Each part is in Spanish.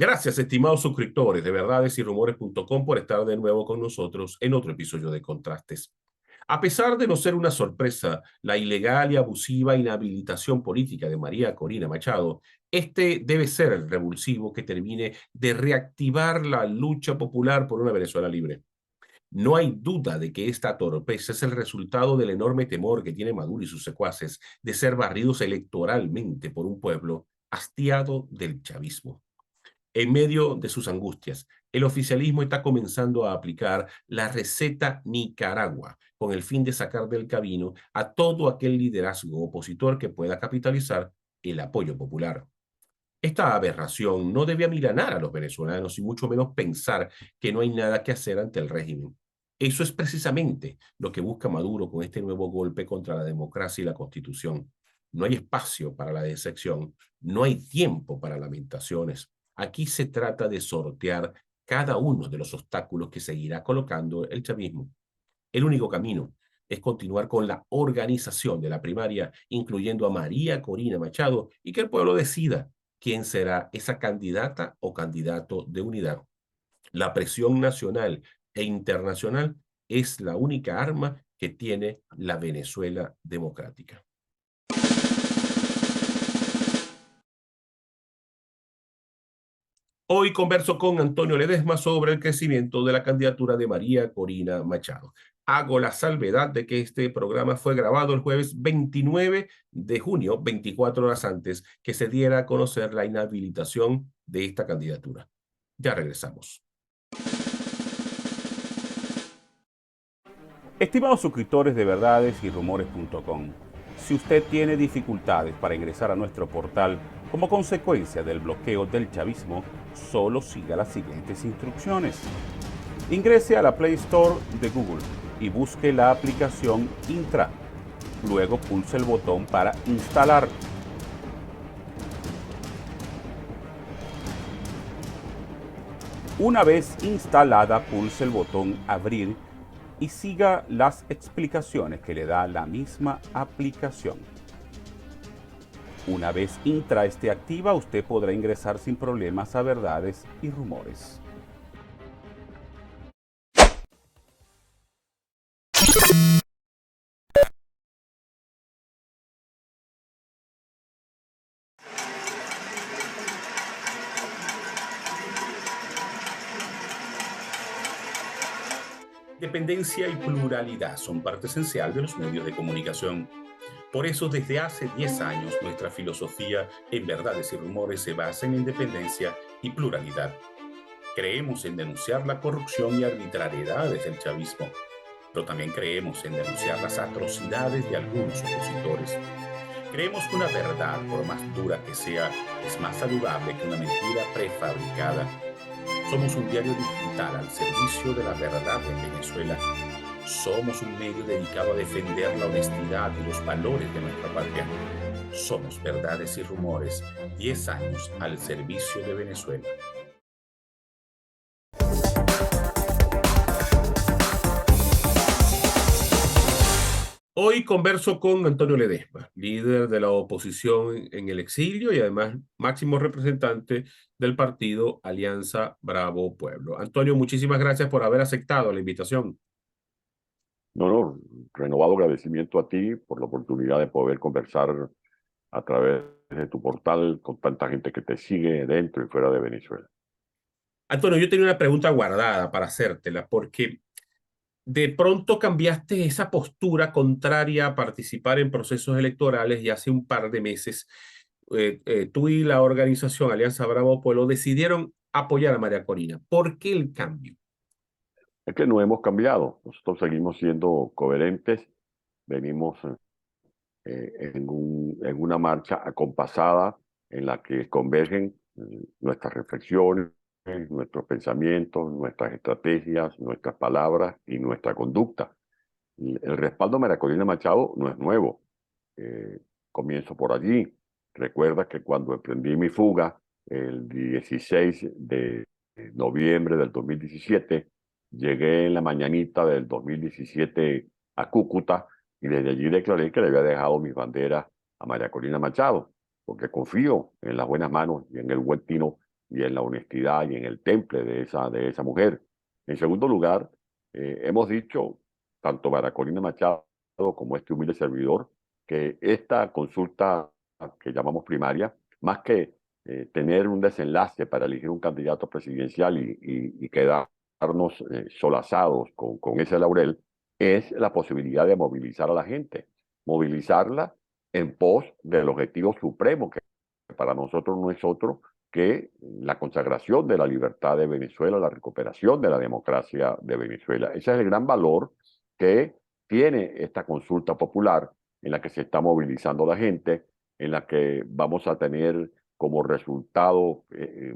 Gracias, estimados suscriptores de verdadesyrumores.com por estar de nuevo con nosotros en otro episodio de Contrastes. A pesar de no ser una sorpresa la ilegal y abusiva inhabilitación política de María Corina Machado, este debe ser el revulsivo que termine de reactivar la lucha popular por una Venezuela libre. No hay duda de que esta torpeza es el resultado del enorme temor que tiene Maduro y sus secuaces de ser barridos electoralmente por un pueblo hastiado del chavismo. En medio de sus angustias, el oficialismo está comenzando a aplicar la receta Nicaragua con el fin de sacar del camino a todo aquel liderazgo opositor que pueda capitalizar el apoyo popular. Esta aberración no debe amilanar a los venezolanos y mucho menos pensar que no hay nada que hacer ante el régimen. Eso es precisamente lo que busca Maduro con este nuevo golpe contra la democracia y la Constitución. No hay espacio para la decepción, no hay tiempo para lamentaciones. Aquí se trata de sortear cada uno de los obstáculos que seguirá colocando el chavismo. El único camino es continuar con la organización de la primaria, incluyendo a María Corina Machado, y que el pueblo decida quién será esa candidata o candidato de unidad. La presión nacional e internacional es la única arma que tiene la Venezuela democrática. Hoy converso con Antonio Ledesma sobre el crecimiento de la candidatura de María Corina Machado. Hago la salvedad de que este programa fue grabado el jueves 29 de junio, 24 horas antes que se diera a conocer la inhabilitación de esta candidatura. Ya regresamos. Estimados suscriptores de verdadesyrumores.com, si usted tiene dificultades para ingresar a nuestro portal como consecuencia del bloqueo del chavismo, solo siga las siguientes instrucciones. Ingrese a la Play Store de Google y busque la aplicación Intra. Luego pulse el botón para instalar. Una vez instalada, pulse el botón Abrir y siga las explicaciones que le da la misma aplicación. Una vez Intra esté activa, usted podrá ingresar sin problemas a Verdades y Rumores. Dependencia y pluralidad son parte esencial de los medios de comunicación. Por eso, desde hace 10 años, nuestra filosofía en Verdades y Rumores se basa en independencia y pluralidad. Creemos en denunciar la corrupción y arbitrariedades del chavismo, pero también creemos en denunciar las atrocidades de algunos opositores. Creemos que una verdad, por más dura que sea, es más saludable que una mentira prefabricada. Somos un diario digital al servicio de la verdad en Venezuela. Somos un medio dedicado a defender la honestidad y los valores de nuestra patria. Somos Verdades y Rumores, 10 años al servicio de Venezuela. Hoy converso con Antonio Ledesma, líder de la oposición en el exilio y además máximo representante del partido Alianza Bravo Pueblo. Antonio, muchísimas gracias por haber aceptado la invitación. No, renovado agradecimiento a ti por la oportunidad de poder conversar a través de tu portal con tanta gente que te sigue dentro y fuera de Venezuela. Antonio, yo tenía una pregunta guardada para hacértela, porque de pronto cambiaste esa postura contraria a participar en procesos electorales y hace un par de meses tú y la organización Alianza Bravo Pueblo decidieron apoyar a María Corina. ¿Por qué el cambio? Es que no hemos cambiado, nosotros seguimos siendo coherentes, venimos en una marcha acompasada en la que convergen nuestras reflexiones, nuestros pensamientos, nuestras estrategias, nuestras palabras y nuestra conducta. El respaldo a María Corina Machado no es nuevo. Comienzo por allí. Recuerda que cuando emprendí mi fuga, el 16 de noviembre del 2017, llegué en la mañanita del 2017 a Cúcuta y desde allí declaré que le había dejado mis banderas a María Corina Machado, porque confío en las buenas manos y en el buen tino y en la honestidad y en el temple de esa mujer. En segundo lugar, hemos dicho, tanto para Corina Machado como este humilde servidor, que esta consulta que llamamos primaria, más que tener un desenlace para elegir un candidato presidencial y quedarnos solazados con ese laurel, es la posibilidad de movilizar a la gente, movilizarla en pos del objetivo supremo, que para nosotros no es otro que la consagración de la libertad de Venezuela, la recuperación de la democracia de Venezuela. Ese es el gran valor que tiene esta consulta popular en la que se está movilizando la gente, en la que vamos a tener como resultado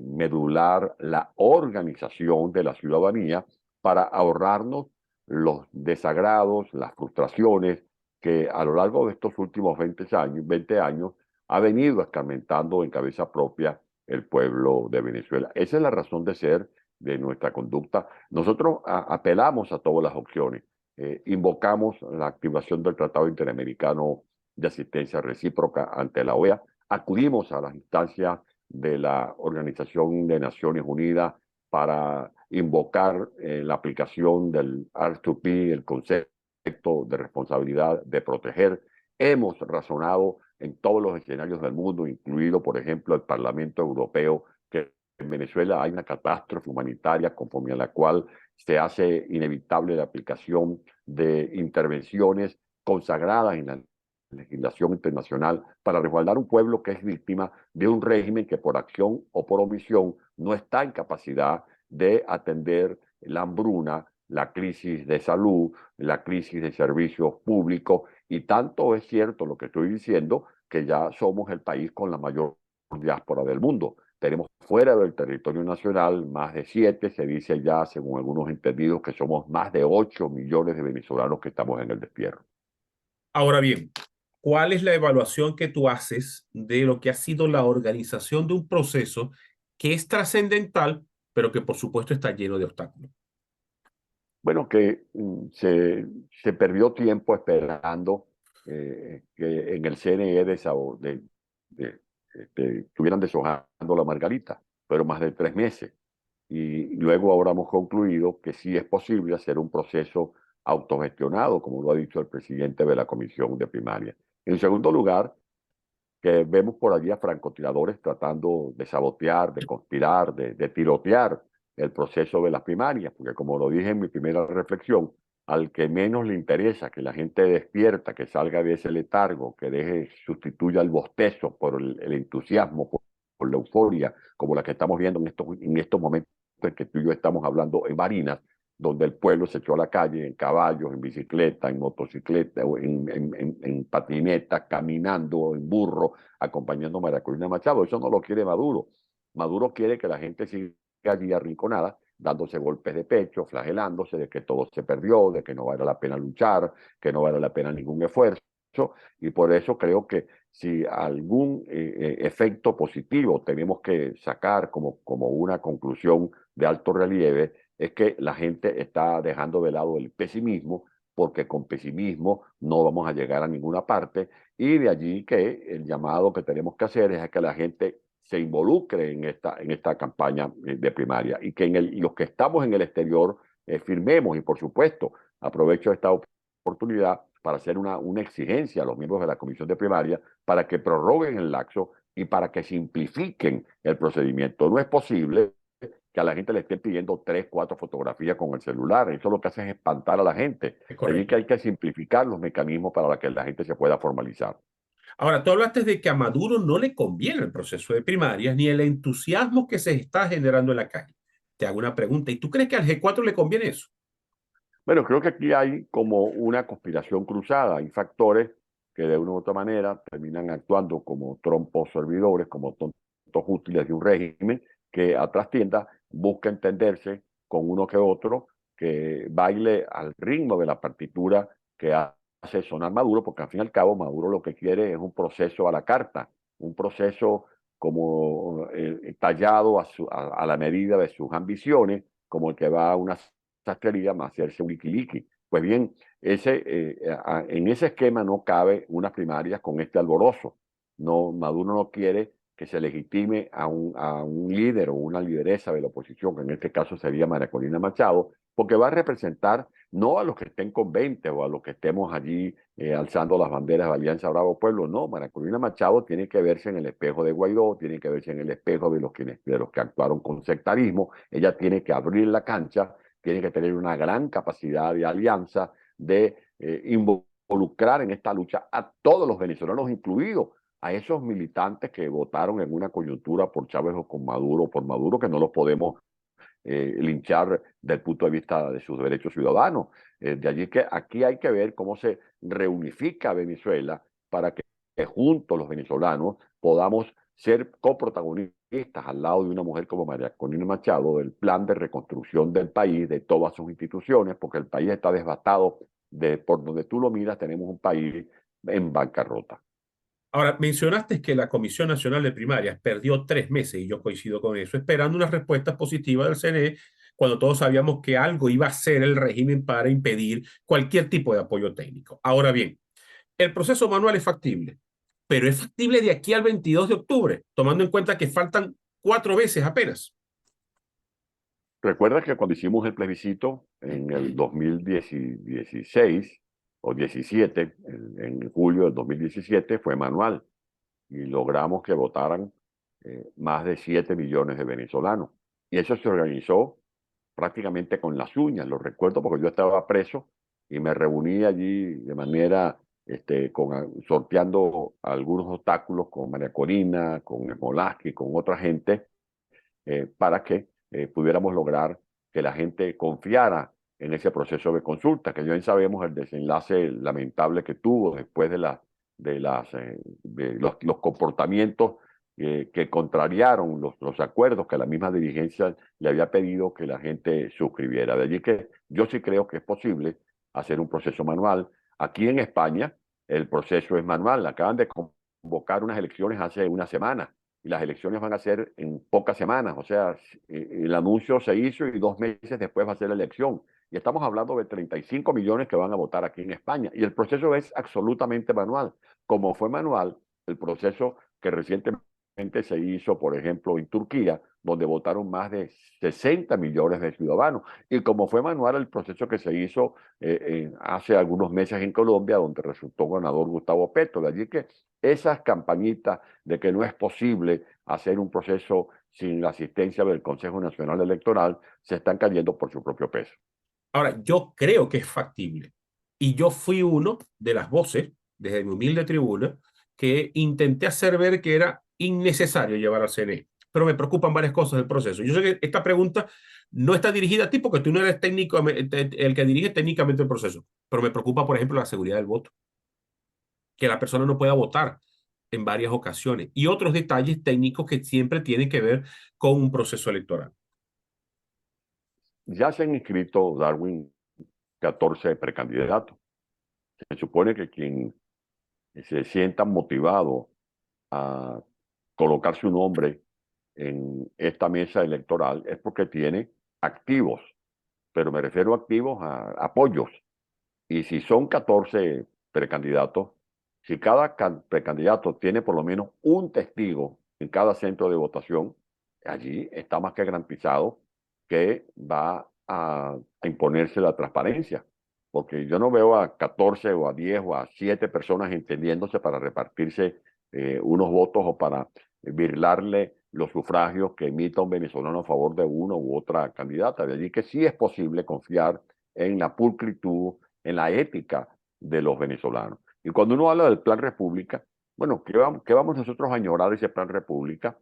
medular la organización de la ciudadanía para ahorrarnos los desagrados, las frustraciones que a lo largo de estos últimos 20 años ha venido escarmentando en cabeza propia el pueblo de Venezuela. Esa es la razón de ser de nuestra conducta. Nosotros apelamos a todas las opciones. Invocamos la activación del Tratado Interamericano de Asistencia Recíproca ante la OEA. Acudimos a las instancias de la Organización de Naciones Unidas para invocar la aplicación del R2P, el concepto de responsabilidad de proteger. Hemos razonado en todos los escenarios del mundo, incluido, por ejemplo, el Parlamento Europeo, que en Venezuela hay una catástrofe humanitaria conforme a la cual se hace inevitable la aplicación de intervenciones consagradas en la legislación internacional para resguardar un pueblo que es víctima de un régimen que por acción o por omisión no está en capacidad de atender la hambruna, la crisis de salud, la crisis de servicios públicos, y tanto es cierto lo que estoy diciendo que ya somos el país con la mayor diáspora del mundo. Tenemos fuera del territorio nacional más de 7, se dice ya, según algunos entendidos, que somos más de 8 millones de venezolanos que estamos en el destierro. Ahora bien, ¿cuál es la evaluación que tú haces de lo que ha sido la organización de un proceso que es trascendental, pero que por supuesto está lleno de obstáculos? Bueno, que se perdió tiempo esperando que en el CNE estuvieran deshojando la margarita, pero más de 3 meses. Y luego ahora hemos concluido que sí es posible hacer un proceso autogestionado, como lo ha dicho el presidente de la Comisión de Primaria. En segundo lugar, que vemos por allí a francotiradores tratando de sabotear, de conspirar, de tirotear el proceso de las primarias, porque como lo dije en mi primera reflexión, al que menos le interesa que la gente despierta, que salga de ese letargo, que sustituya el bostezo por el entusiasmo, por la euforia, como la que estamos viendo en estos momentos en que tú y yo estamos hablando en Barinas, donde el pueblo se echó a la calle en caballos, en bicicleta, en motocicleta, en patineta, caminando, en burro, acompañando a María Corina Machado. Eso no lo quiere Maduro. Maduro quiere que la gente siga allí arrinconada, dándose golpes de pecho, flagelándose de que todo se perdió, de que no vale la pena luchar, que no vale la pena ningún esfuerzo. Y por eso creo que si algún efecto positivo tenemos que sacar como una conclusión de alto relieve, es que la gente está dejando de lado el pesimismo, porque con pesimismo no vamos a llegar a ninguna parte, y de allí que el llamado que tenemos que hacer es a que la gente se involucre en esta campaña de primaria, y que y los que estamos en el exterior firmemos, y por supuesto aprovecho esta oportunidad para hacer una exigencia a los miembros de la comisión de primaria para que prorroguen el lapso y para que simplifiquen el procedimiento. No es posible que a la gente le estén pidiendo 3, 4 fotografías con el celular. Eso lo que hace es espantar a la gente. Es Allí que correcto. hay que simplificar los mecanismos para que la gente se pueda formalizar. Ahora, tú hablaste de que a Maduro no le conviene el proceso de primarias ni el entusiasmo que se está generando en la calle. Te hago una pregunta, ¿y tú crees que al G4 le conviene eso? Bueno, creo que aquí hay como una conspiración cruzada. Hay factores que de una u otra manera terminan actuando como trompos servidores, como tontos útiles de un régimen que a trastienda busca entenderse con uno que otro, que baile al ritmo de la partitura que hace sonar Maduro, porque al fin y al cabo Maduro lo que quiere es un proceso a la carta, un proceso como tallado a la medida de sus ambiciones, como el que va a una sastrería más hacerse un liqui. Pues bien, en ese esquema no cabe unas primarias con este alborozo. No, Maduro no quiere que se legitime a un líder o una lideresa de la oposición, que en este caso sería María Corina Machado, porque va a representar no a los que estén con 20 o a los que estemos allí alzando las banderas de Alianza Bravo Pueblo, no, María Corina Machado tiene que verse en el espejo de Guaidó, tiene que verse en el espejo de los que actuaron con sectarismo, ella tiene que abrir la cancha, tiene que tener una gran capacidad de alianza, de involucrar en esta lucha a todos los venezolanos, incluidos a esos militantes que votaron en una coyuntura por Chávez o por Maduro, que no los podemos linchar desde el punto de vista de sus derechos ciudadanos. De allí que aquí hay que ver cómo se reunifica Venezuela para que juntos los venezolanos podamos ser coprotagonistas al lado de una mujer como María Corina Machado del plan de reconstrucción del país, de todas sus instituciones, porque el país está devastado. Por donde tú lo miras, tenemos un país en bancarrota. Ahora, mencionaste que la Comisión Nacional de Primarias perdió 3 meses, y yo coincido con eso, esperando una respuesta positiva del CNE, cuando todos sabíamos que algo iba a hacer el régimen para impedir cualquier tipo de apoyo técnico. Ahora bien, el proceso manual es factible, pero es factible de aquí al 22 de octubre, tomando en cuenta que faltan 4 meses apenas. Recuerda que cuando hicimos el plebiscito en el 2016 o 17, en julio del 2017, fue manual y logramos que votaran más de 7 millones de venezolanos. Y eso se organizó prácticamente con las uñas, lo recuerdo porque yo estaba preso y me reuní allí de manera, sorteando algunos obstáculos con María Corina, con Smolaski, con otra gente, para que pudiéramos lograr que la gente confiara en ese proceso de consulta, que bien sabemos el desenlace lamentable que tuvo después de los comportamientos que contrariaron los acuerdos que la misma dirigencia le había pedido que la gente suscribiera. De allí que yo sí creo que es posible hacer un proceso manual. Aquí en España el proceso es manual. Acaban de convocar unas elecciones hace una semana y las elecciones van a ser en pocas semanas. O sea, el anuncio se hizo y 2 meses después va a ser la elección. Y estamos hablando de 35 millones que van a votar aquí en España. Y el proceso es absolutamente manual. Como fue manual el proceso que recientemente se hizo, por ejemplo, en Turquía, donde votaron más de 60 millones de ciudadanos. Y como fue manual el proceso que se hizo hace algunos meses en Colombia, donde resultó ganador Gustavo Petro. De allí que esas campañitas de que no es posible hacer un proceso sin la asistencia del Consejo Nacional Electoral se están cayendo por su propio peso. Ahora, yo creo que es factible. Y yo fui uno de las voces, desde mi humilde tribuna, que intenté hacer ver que era innecesario llevar al CNE. Pero me preocupan varias cosas del proceso. Yo sé que esta pregunta no está dirigida a ti porque tú no eres técnico, el que dirige técnicamente el proceso. Pero me preocupa, por ejemplo, la seguridad del voto. Que la persona no pueda votar en varias ocasiones. Y otros detalles técnicos que siempre tienen que ver con un proceso electoral. Ya se han inscrito, Darwin, 14 precandidatos. Se supone que quien se sienta motivado a colocar su nombre en esta mesa electoral es porque tiene activos, pero me refiero a activos a apoyos. Y si son 14 precandidatos, si cada precandidato tiene por lo menos un testigo en cada centro de votación, allí está más que garantizado que va a imponerse la transparencia. Porque yo no veo a 14 o a 10 o a 7 personas entendiéndose para repartirse unos votos o para birlarle los sufragios que emita un venezolano a favor de una u otra candidata. De allí que sí es posible confiar en la pulcritud, en la ética de los venezolanos. Y cuando uno habla del Plan República, bueno, ¿qué vamos nosotros a añorar ese Plan República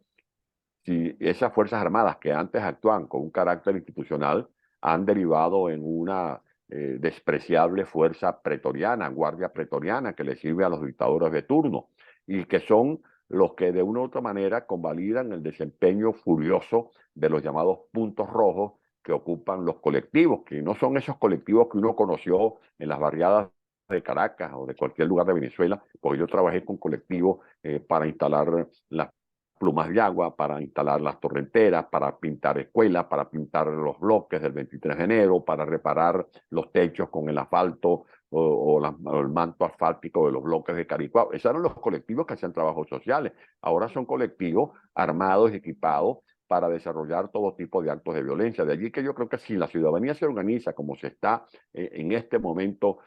si esas Fuerzas Armadas que antes actuaban con un carácter institucional han derivado en una despreciable fuerza pretoriana, guardia pretoriana que le sirve a los dictadores de turno y que son los que de una u otra manera convalidan el desempeño furioso de los llamados puntos rojos que ocupan los colectivos, que no son esos colectivos que uno conoció en las barriadas de Caracas o de cualquier lugar de Venezuela, porque yo trabajé con colectivos para instalar las plumas de agua, para instalar las torrenteras, para pintar escuelas, para pintar los bloques del 23 de enero, para reparar los techos con el asfalto o el manto asfáltico de los bloques de Caricuao. Esos eran los colectivos que hacían trabajos sociales. Ahora son colectivos armados y equipados para desarrollar todo tipo de actos de violencia. De allí que yo creo que si la ciudadanía se organiza como se está en este momento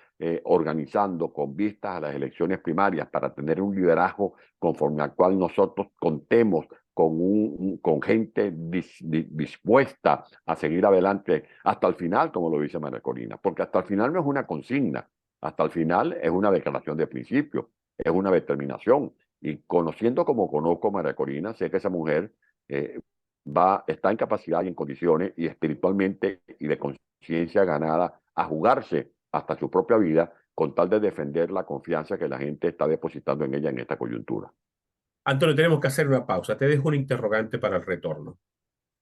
organizando con vistas a las elecciones primarias para tener un liderazgo conforme al cual nosotros contemos con gente dispuesta a seguir adelante hasta el final, como lo dice María Corina, porque hasta el final no es una consigna, hasta el final es una declaración de principio, es una determinación. Y conociendo como conozco a María Corina, sé que esa mujer está en capacidad y en condiciones y espiritualmente y de conciencia ganada a jugarse hasta su propia vida con tal de defender la confianza que la gente está depositando en ella en esta coyuntura. Antonio, tenemos que hacer una pausa. Te dejo un interrogante para el retorno.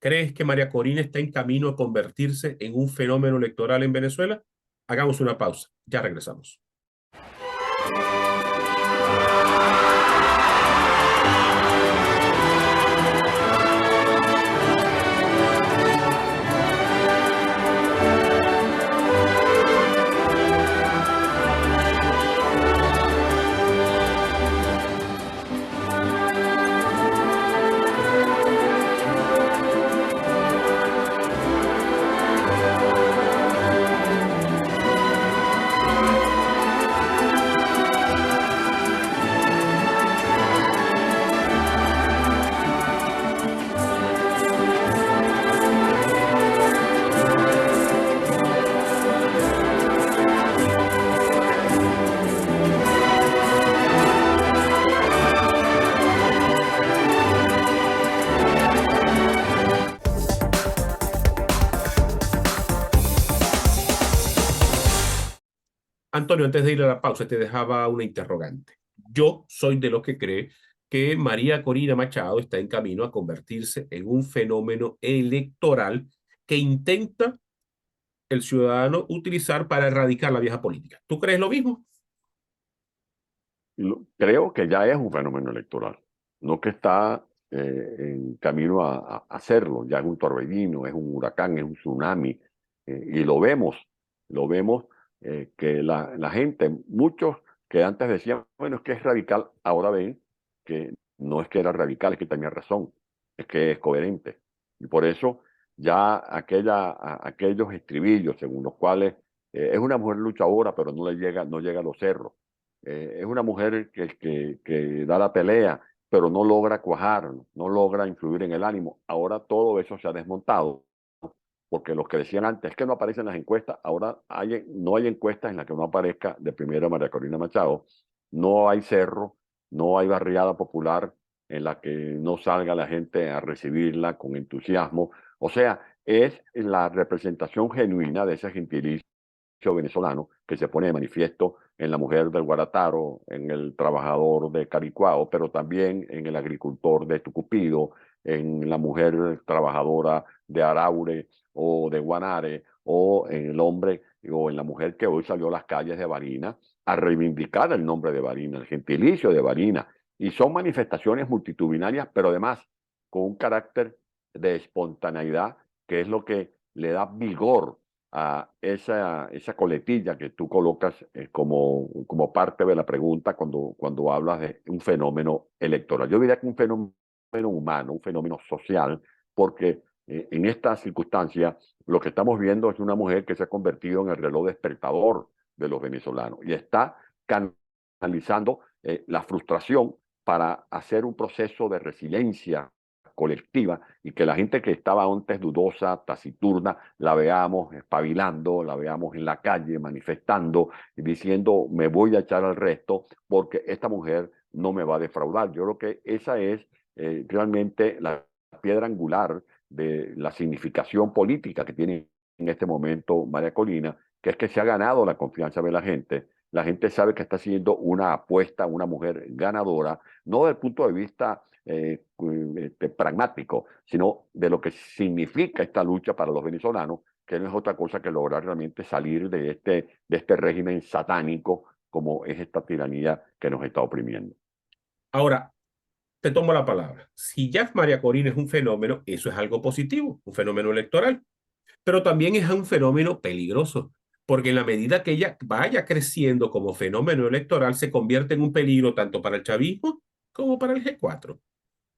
¿Crees que María Corina está en camino a convertirse en un fenómeno electoral en Venezuela? Hagamos una pausa. Ya regresamos. Antonio, antes de ir a la pausa, te dejaba una interrogante. Yo soy de los que cree que María Corina Machado está en camino a convertirse en un fenómeno electoral que intenta el ciudadano utilizar para erradicar la vieja política. ¿Tú crees lo mismo? Creo que ya es un fenómeno electoral, no que está en camino a hacerlo, ya es un torbellino, es un huracán, es un tsunami, y lo vemos que la gente, muchos que antes decían, bueno, es que es radical, ahora ven que no es que era radical, es que tenía razón, es que es coherente. Y por eso ya aquellos estribillos según los cuales es una mujer luchadora, pero no llega a los cerros. Es una mujer que da la pelea, pero no logra cuajar, no logra influir en el ánimo. Ahora todo eso se ha desmontado, porque los que decían antes que no aparecen las encuestas, ahora no hay encuestas en las que no aparezca de primero María Corina Machado, no hay cerro, no hay barriada popular en la que no salga la gente a recibirla con entusiasmo. O sea, es la representación genuina de ese gentilicio venezolano que se pone de manifiesto en la mujer del Guarataro, en el trabajador de Caricuao, pero también en el agricultor de Tucupido, en la mujer trabajadora de Araure o de Guanare, o en el hombre o en la mujer que hoy salió a las calles de Barinas a reivindicar el nombre de Barinas, el gentilicio de Barinas. Y son manifestaciones multitudinarias, pero además con un carácter de espontaneidad, que es lo que le da vigor a esa coletilla que tú colocas como parte de la pregunta cuando hablas de un fenómeno electoral. Yo diría que un fenómeno humano, un fenómeno social, porque en esta circunstancia lo que estamos viendo es una mujer que se ha convertido en el reloj despertador de los venezolanos y está canalizando la frustración para hacer un proceso de resiliencia colectiva y que la gente que estaba antes dudosa, taciturna, la veamos espabilando, la veamos en la calle manifestando y diciendo me voy a echar al resto porque esta mujer no me va a defraudar. Yo creo que esa es realmente la piedra angular de la significación política que tiene en este momento María Corina, que es que se ha ganado la confianza de la gente. La gente sabe que está haciendo una apuesta, una mujer ganadora, no desde el punto de vista pragmático, sino de lo que significa esta lucha para los venezolanos, que no es otra cosa que lograr realmente salir de este régimen satánico como es esta tiranía que nos está oprimiendo. Ahora, te tomo la palabra. Si ya María Corina es un fenómeno, eso es algo positivo, un fenómeno electoral, pero también es un fenómeno peligroso, porque en la medida que ella vaya creciendo como fenómeno electoral, se convierte en un peligro tanto para el chavismo como para el G4.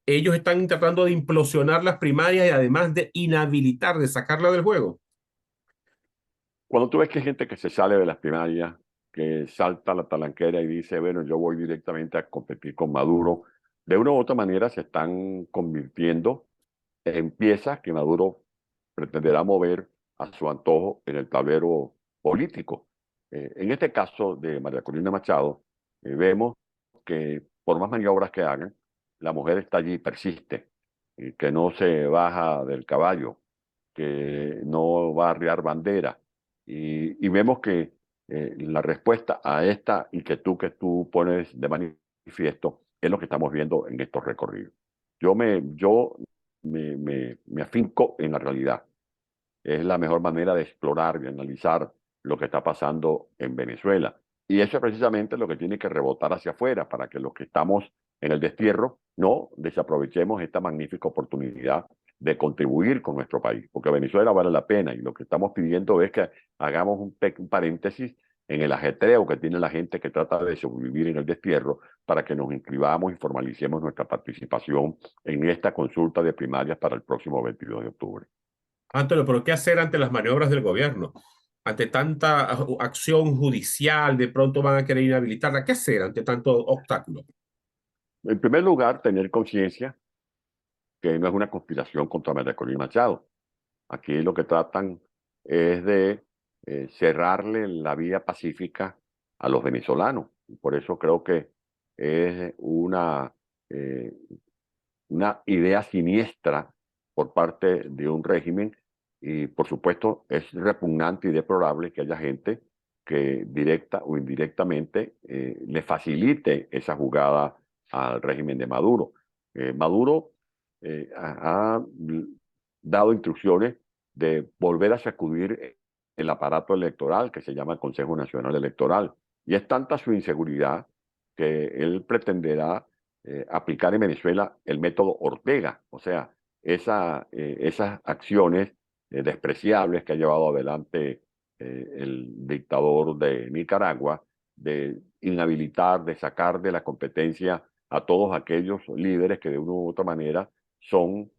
Ellos están tratando de implosionar las primarias y además de inhabilitar, de sacarla del juego. Cuando tú ves que hay gente que se sale de las primarias, que salta a la talanquera y dice, bueno, yo voy directamente a competir con Maduro, de una u otra manera se están convirtiendo en piezas que Maduro pretenderá mover a su antojo en el tablero político. En este caso de María Corina Machado, vemos que por más maniobras que hagan, la mujer está allí, persiste, que no se baja del caballo, que no va a arriar bandera. Y vemos que la respuesta a esta inquietud que tú pones de manifiesto es lo que estamos viendo en estos recorridos. Yo me afinco en la realidad. Es la mejor manera de explorar y analizar lo que está pasando en Venezuela. Y eso es precisamente lo que tiene que rebotar hacia afuera para que los que estamos en el destierro no desaprovechemos esta magnífica oportunidad de contribuir con nuestro país, porque Venezuela vale la pena y lo que estamos pidiendo es que hagamos un paréntesis en el ajetreo que tiene la gente que trata de sobrevivir en el destierro para que nos inscribamos y formalicemos nuestra participación en esta consulta de primarias para el próximo 22 de octubre. Antonio, pero ¿qué hacer ante las maniobras del gobierno? Ante tanta acción judicial, de pronto van a querer inhabilitarla. ¿Qué hacer ante tanto obstáculo? En primer lugar, tener conciencia que no es una conspiración contra María Corina Machado. Aquí lo que tratan es de cerrarle la vía pacífica a los venezolanos. Por eso creo que es eh, una idea siniestra por parte de un régimen y por supuesto es repugnante y deplorable que haya gente que directa o indirectamente le facilite esa jugada al régimen de Maduro. Maduro ha dado instrucciones de volver a sacudir el aparato electoral que se llama el Consejo Nacional Electoral. Y es tanta su inseguridad que él pretenderá aplicar en Venezuela el método Ortega, o sea, esas acciones despreciables que ha llevado adelante el dictador de Nicaragua, de inhabilitar, de sacar de la competencia a todos aquellos líderes que de una u otra manera son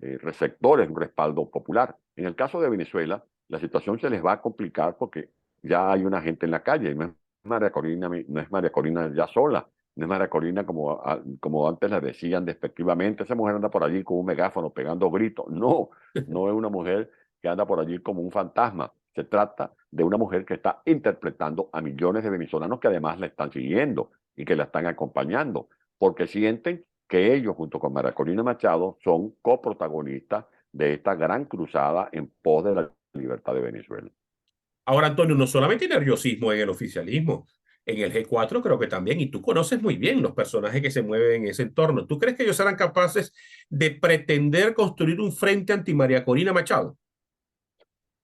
receptores de un respaldo popular. En el caso de Venezuela, la situación se les va a complicar porque ya hay una gente en la calle, no es María Corina ya sola, no es María Corina como antes la decían despectivamente, esa mujer anda por allí con un megáfono pegando gritos. No, no es una mujer que anda por allí como un fantasma. Se trata de una mujer que está interpretando a millones de venezolanos que además la están siguiendo y que la están acompañando, porque sienten que ellos, junto con María Corina Machado, son coprotagonistas de esta gran cruzada en pos de la libertad de Venezuela. Ahora, Antonio, no solamente hay nerviosismo en el oficialismo, en el G4 creo que también, y tú conoces muy bien los personajes que se mueven en ese entorno. ¿Tú crees que ellos serán capaces de pretender construir un frente anti María Corina Machado?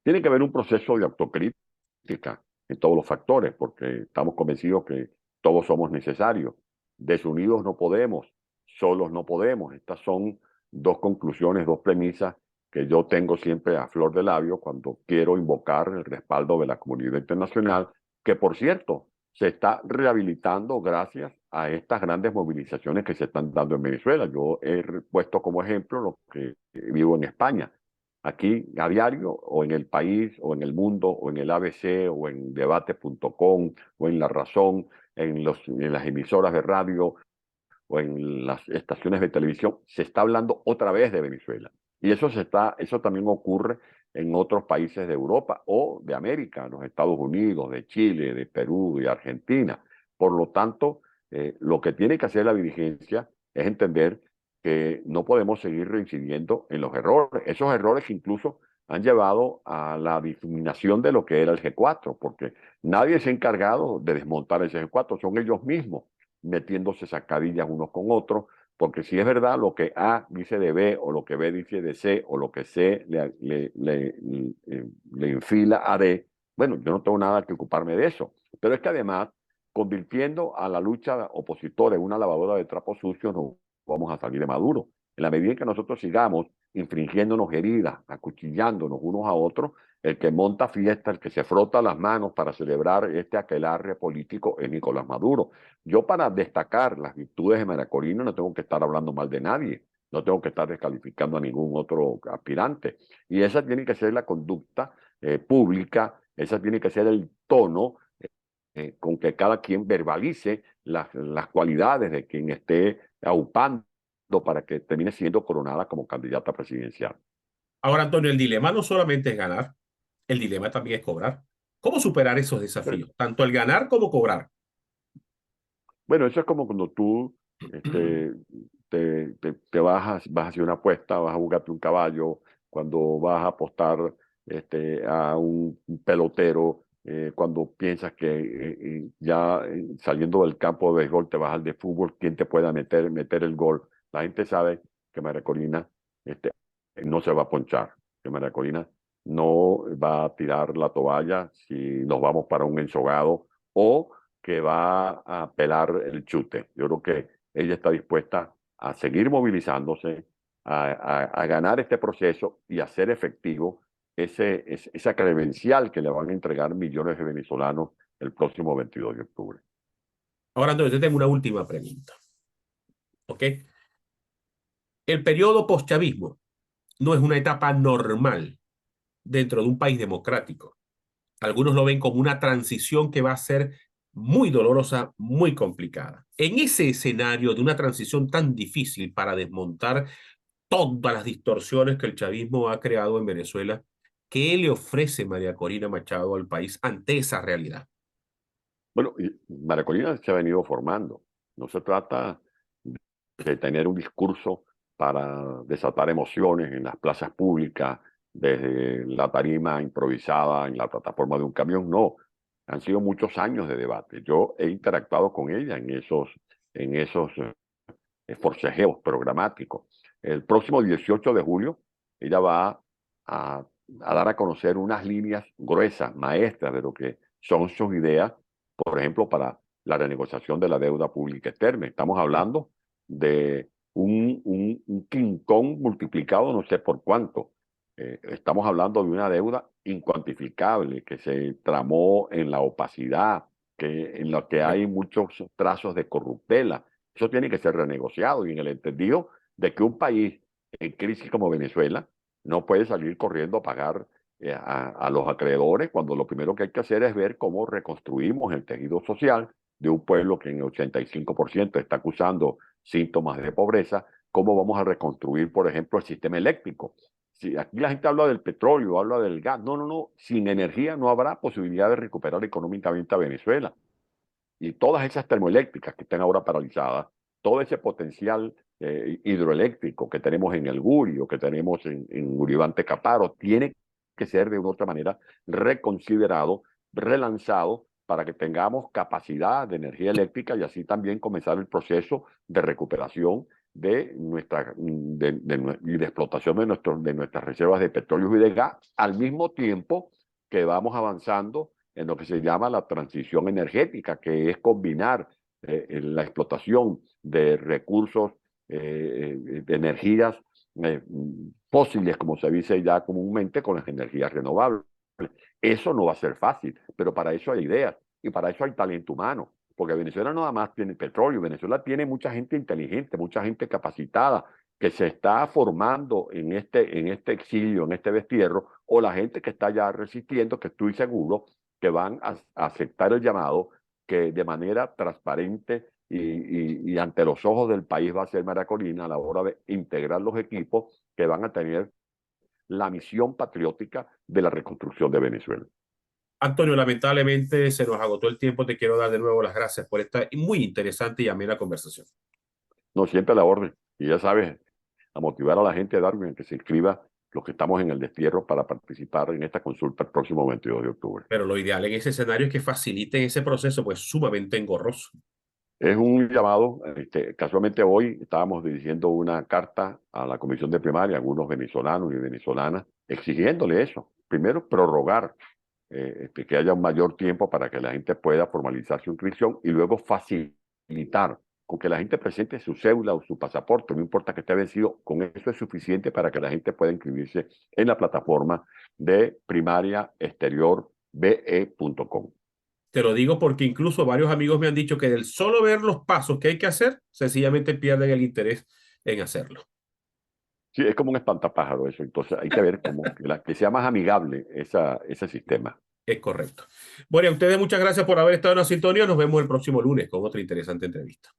Tiene que haber un proceso de autocrítica en todos los factores, porque estamos convencidos que todos somos necesarios. Desunidos no podemos, solos no podemos. Estas son dos conclusiones, dos premisas que yo tengo siempre a flor de labio cuando quiero invocar el respaldo de la comunidad internacional, que por cierto se está rehabilitando gracias a estas grandes movilizaciones que se están dando en Venezuela. Yo he puesto como ejemplo lo que vivo en España. Aquí a diario, o en El País, o en El Mundo, o en el ABC, o en debate.com, o en La Razón, en las emisoras de radio, o en las estaciones de televisión, se está hablando otra vez de Venezuela. Y eso también ocurre en otros países de Europa o de América, los Estados Unidos, de Chile, de Perú, de Argentina. Por lo tanto, lo que tiene que hacer la dirigencia es entender que no podemos seguir reincidiendo en los errores. Esos errores que incluso han llevado a la difuminación de lo que era el G4, porque nadie se ha encargado de desmontar ese G4, son ellos mismos metiéndose sacadillas unos con otros, porque si es verdad lo que A dice de B, o lo que B dice de C, o lo que C le enfila a D, bueno, yo no tengo nada que ocuparme de eso. Pero es que además, convirtiendo a la lucha opositora en una lavadora de trapos sucios, nos vamos a salir de Maduro. En la medida en que nosotros sigamos infringiéndonos heridas, acuchillándonos unos a otros, el que monta fiesta, el que se frota las manos para celebrar este aquelarre político es Nicolás Maduro. Yo, para destacar las virtudes de María Corina, no tengo que estar hablando mal de nadie, no tengo que estar descalificando a ningún otro aspirante. Y esa tiene que ser la conducta pública, esa tiene que ser el tono con que cada quien verbalice las cualidades de quien esté aupando para que termine siendo coronada como candidata presidencial. Ahora, Antonio, el dilema no solamente es ganar, el dilema también es cobrar. ¿Cómo superar esos desafíos? Tanto el ganar como cobrar. Bueno, eso es como cuando tú te vas a hacer una apuesta, vas a jugarte un caballo, cuando vas a apostar a un pelotero, cuando piensas que ya saliendo del campo de béisbol te vas al de fútbol, ¿quién te pueda meter el gol? La gente sabe que María Corina no se va a ponchar, que María Corina no va a tirar la toalla si nos vamos para un ensogado o que va a pelar el chute. Yo creo que ella está dispuesta a seguir movilizándose, a ganar este proceso y a hacer efectivo esa credencial que le van a entregar millones de venezolanos el próximo 22 de octubre. Ahora, Antonio, te tengo una última pregunta. ¿Ok? El periodo postchavismo no es una etapa normal dentro de un país democrático. Algunos lo ven como una transición que va a ser muy dolorosa, muy complicada. En ese escenario de una transición tan difícil para desmontar todas las distorsiones que el chavismo ha creado en Venezuela, ¿qué le ofrece María Corina Machado al país ante esa realidad? Bueno, María Corina se ha venido formando. No se trata de tener un discurso para desatar emociones en las plazas públicas, desde la tarima improvisada en la plataforma de un camión, no. Han sido muchos años de debate. Yo he interactuado con ella en esos forcejeos programáticos. El próximo 18 de julio, ella va a dar a conocer unas líneas gruesas, maestras de lo que son sus ideas, por ejemplo, para la renegociación de la deuda pública externa. Estamos hablando de un quincón multiplicado no sé por cuánto. Estamos hablando de una deuda incuantificable que se tramó en la opacidad, en la que hay muchos trazos de corruptela. Eso tiene que ser renegociado y en el entendido de que un país en crisis como Venezuela no puede salir corriendo a pagar a los acreedores cuando lo primero que hay que hacer es ver cómo reconstruimos el tejido social de un pueblo que en el 85% está acusando síntomas de pobreza, cómo vamos a reconstruir, por ejemplo, el sistema eléctrico. Si aquí la gente habla del petróleo, habla del gas, no, sin energía no habrá posibilidad de recuperar económicamente a Venezuela. Y todas esas termoeléctricas que están ahora paralizadas, todo ese potencial hidroeléctrico que tenemos en el Gurio, que tenemos en Uribante Caparo, tiene que ser de una otra manera reconsiderado, relanzado, para que tengamos capacidad de energía eléctrica y así también comenzar el proceso de recuperación y de explotación de nuestras reservas de petróleo y de gas, al mismo tiempo que vamos avanzando en lo que se llama la transición energética, que es combinar la explotación de recursos, de energías fósiles, como se dice ya comúnmente, con las energías renovables. Eso no va a ser fácil, pero para eso hay ideas y para eso hay talento humano, porque Venezuela no nada más tiene petróleo, Venezuela tiene mucha gente inteligente, mucha gente capacitada que se está formando en este exilio, en este destierro, o la gente que está ya resistiendo, que estoy seguro que van a aceptar el llamado que de manera transparente y ante los ojos del país va a ser María Corina a la hora de integrar los equipos que van a tener la misión patriótica de la reconstrucción de Venezuela. Antonio, lamentablemente se nos agotó el tiempo. Te quiero dar de nuevo las gracias por esta muy interesante y amena conversación. No, siempre a la orden. Y ya sabes, a motivar a la gente de Darwin que se inscriba los que estamos en el destierro para participar en esta consulta el próximo 22 de octubre. Pero lo ideal en ese escenario es que faciliten ese proceso, pues sumamente engorroso. Es un llamado, casualmente hoy estábamos dirigiendo una carta a la Comisión de Primaria, algunos venezolanos y venezolanas, exigiéndole eso. Primero, prorrogar, que haya un mayor tiempo para que la gente pueda formalizar su inscripción y luego facilitar con que la gente presente su cédula o su pasaporte, no importa que esté vencido, con eso es suficiente para que la gente pueda inscribirse en la plataforma de primariaexteriorbe.com. Te lo digo porque incluso varios amigos me han dicho que del solo ver los pasos que hay que hacer, sencillamente pierden el interés en hacerlo. Sí, es como un espantapájaro eso, entonces hay que ver cómo que sea más amigable ese sistema. Es correcto. Bueno, a ustedes muchas gracias por haber estado en la sintonía. Nos vemos el próximo lunes con otra interesante entrevista.